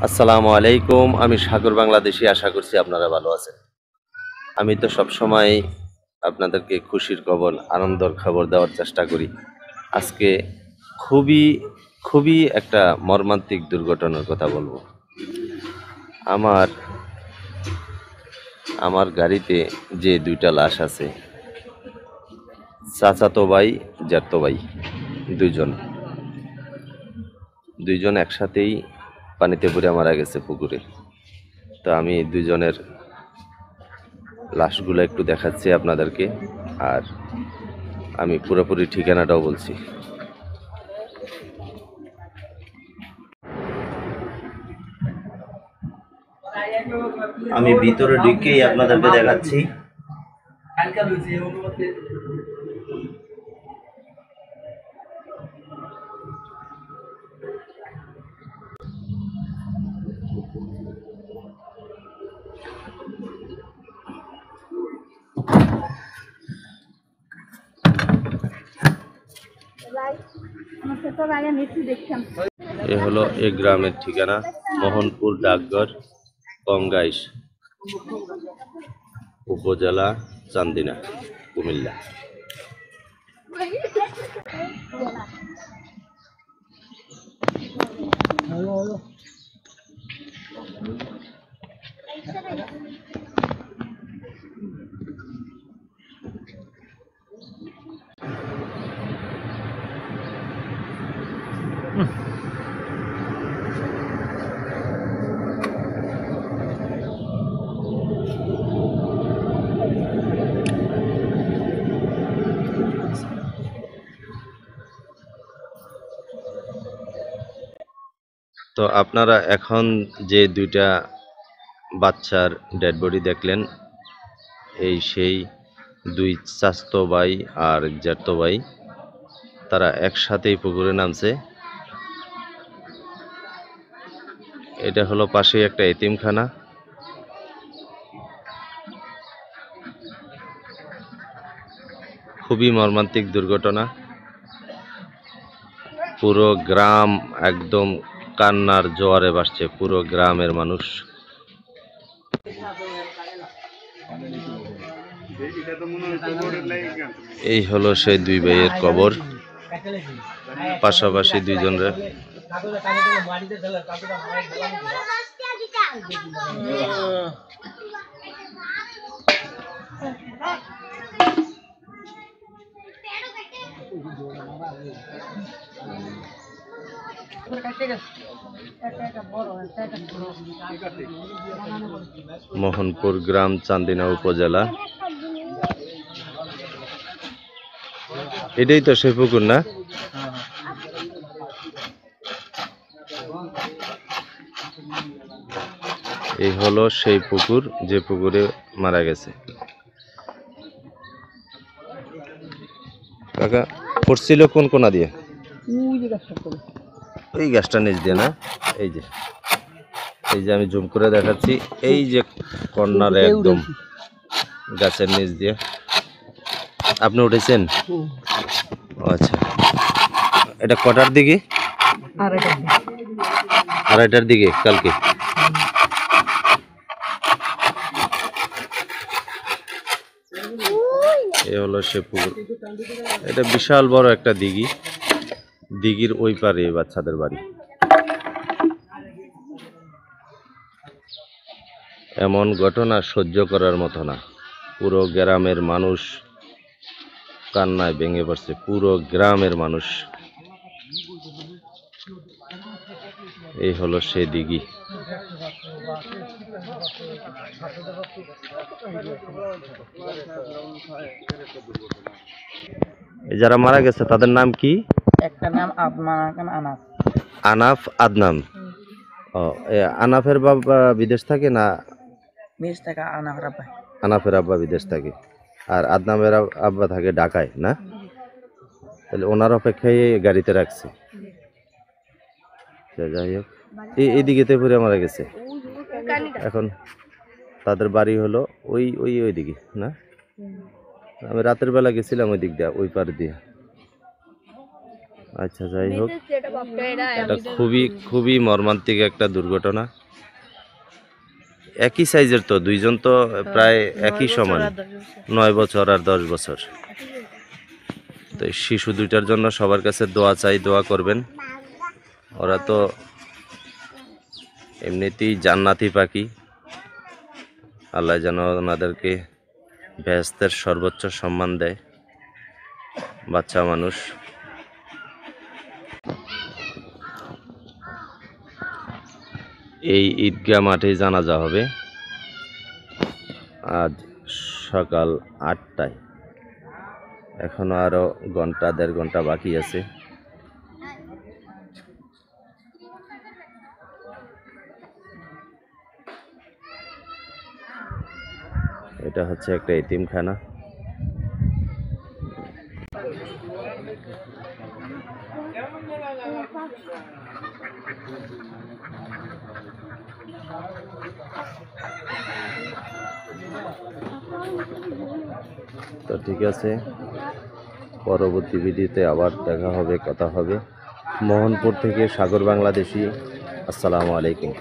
আসসালামু আলাইকুম। আমি সাগর বাংলাদেশী, আশা করছি আপনারা ভালো আছেন। আমি তো সবসময় আপনাদেরকে খুশির খবর, আনন্দের খবর দেওয়ার চেষ্টা করি। আজকে খুবই খুবই একটা মর্মান্তিক দুর্ঘটনার কথা বলবো। আমার আমার গাড়িতে যে দুইটা লাশ আছে, চাচাতো ভাই, জ্যাঠতো ভাই, দুইজন দুইজন একসাথেই পানিতে পড়ে মারা গেছে পুকুরে। তো আমি দুইজনের লাশগুলো একটু দেখাচ্ছি আপনাদেরকে, আর আমি পুরোপুরি ঠিকানাটাও বলছি। আমি ভিতরে ঢুকেই আপনাদেরকে দেখাচ্ছি। এ হলো এই গ্রামের ঠিকানা, মোহনপুর ডাকঘর, কংগাইশ উপজেলা, চান্দিনা, কুমিল্লা। তো আপনারা এখন যে দুইটা বাচ্চার ডেড বডি দেখলেন, এই সেই দুই চাচতো ভাই আর জ্যাঠতো ভাই, তারা একসাথেই পুকুরে নামছে। এটা হলো পাশেই একটা এতিমখানা। খুবই মর্মান্তিক দুর্ঘটনা। পুরো গ্রাম একদম কান্নার জোয়ারে ভাসছে, পুরো গ্রামের মানুষ। এই হলো সেই দুই ভাইয়ের কবর, পাশাপাশি দুইজনের। মোহনপুর গ্রাম, চান্দিনা উপজেলা। এটাই তো সেই পুকুর না? এই হলো সেই পুকুর, যে পুকুরে মারা গেছে। কাকা পড়ছিল কোন কোনা দিয়ে? ওই গাছটা নিচ দিয়ে না? এই যে আমি জুম করে দেখাচ্ছি, এই যে কর্নারে একদম গাছের নিচ দিয়ে। আপনি উঠেছেন? আচ্ছা, এটা কটার দিকে? আড়াইটার দিকে কালকে। এ হলো সে পুকুর। এটা বিশাল বড় একটা দিঘি, দিঘির ওই পারে বাচ্চাদের বাড়ি। এমন ঘটনা সহ্য করার মতো না। পুরো গ্রামের মানুষ কান্নায় ভেঙে পড়ছে, পুরো গ্রামের মানুষ। এই হলো সেই দিঘি। যারা মারা গেছে তাদের নাম কি? একটা নাম আনাফ। আনাফ, আদনাম। ও, আনাফের বাবা বিদেশ থাকে না? বিদেশ থেকে আনাফের আব্বা। আনাফের আব্বা বিদেশ থাকে, আর আদনামের আব্বা থাকে ঢাকায় না? তাহলে ওনার অপেক্ষায় গাড়িতে রাখছে। যাই হোক, এইদিকে পুরে মারা গেছে। এখন তাদের বাড়ি হলো ওই ওই ওইদিকে না? আমি রাতের বেলা গেছিলাম ওই দিক দিয়ে, ওই পার দিয়ে। আচ্ছা, যাই হোক, এটা খুবই খুবই মর্মান্তিক একটা দুর্ঘটনা। একই সাইজের তো দুইজন, তো প্রায় একই সমান, 9 বছর আর 10 বছর। তো এই শিশু দুইটার জন্য সবার কাছে দোয়া চাই, দোয়া করবেন। ওরা তো এমনিতেই জান্নাতি পাখি, আল্লাহ যেন ওনাদেরকে বেহেশতের সর্বোচ্চ সম্মান দেয়। বাচ্চা মানুষ। এই ঈদগাহ মাঠে জানাজা হবে আজ সকাল 8টায়। এখনো আরো ঘন্টা 1.5 ঘন্টা বাকি আছে। এটা হচ্ছে একটা এতিমখানা। তো ঠিক আছে, পরবর্তী ভিডিওতে আবার দেখা হবে, কথা হবে। মোহনপুর থেকে সাগর বাংলাদেশি, আসসালামু আলাইকুম।